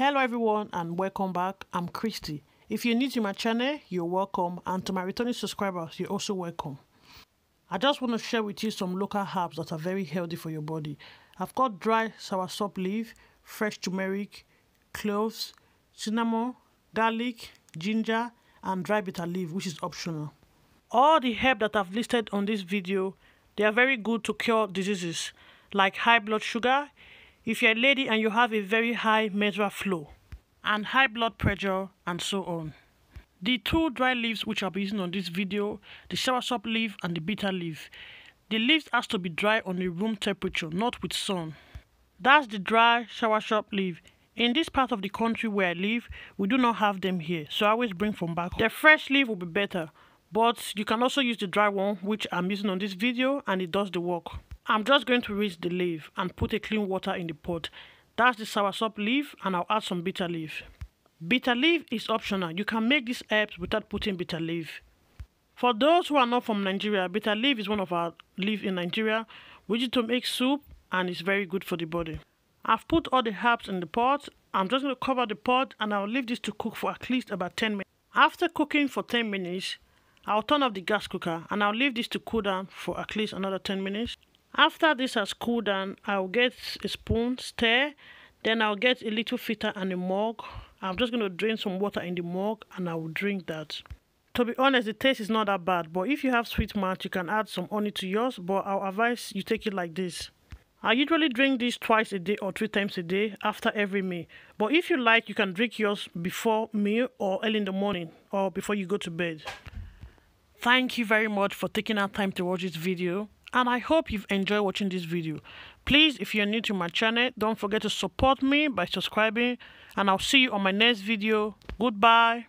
Hello everyone and welcome back. I'm Christy. If you're new to my channel, you're welcome, and to my returning subscribers, you're also welcome. I just want to share with you some local herbs that are very healthy for your body. I've got dry soursop leaf, fresh turmeric, cloves, cinnamon, garlic, ginger, and dry bitter leaf, which is optional. All the herbs that I've listed on this video, they are very good to cure diseases like high blood sugar, if you're a lady and you have a very high menstrual flow, and high blood pressure, and so on. The two dry leaves which I'll be using on this video, the soursop leaf and the bitter leaf. The leaves has to be dry on a room temperature, not with sun. That's the dry soursop leaf. In this part of the country where I live, we do not have them here, so I always bring from back home. The fresh leaf will be better, but you can also use the dry one which I'm using on this video, and it does the work. I'm just going to rinse the leaf and put a clean water in the pot. That's the soursop leaf, and I'll add some bitter leaf. Bitter leaf is optional. You can make these herbs without putting bitter leaf. For those who are not from Nigeria, bitter leaf is one of our leaves in Nigeria. We use it to make soup, and it's very good for the body. I've put all the herbs in the pot. I'm just going to cover the pot, and I'll leave this to cook for at least about 10 minutes. After cooking for 10 minutes, I'll turn off the gas cooker, and I'll leave this to cool down for at least another 10 minutes. After this has cooled down, I'll get a spoon, stir, then I'll get a little filter and a mug. I'm just going to drain some water in the mug, and I will drink that. To be honest, the taste is not that bad, but if you have sweet mouth, you can add some honey to yours, but I'll advise you take it like this. I usually drink this twice a day or 3 times a day after every meal, but if you like, you can drink yours before meal or early in the morning or before you go to bed. Thank you very much for taking our time to watch this video, and I hope you've enjoyed watching this video. Please, if you're new to my channel, don't forget to support me by subscribing, and I'll see you on my next video. Goodbye.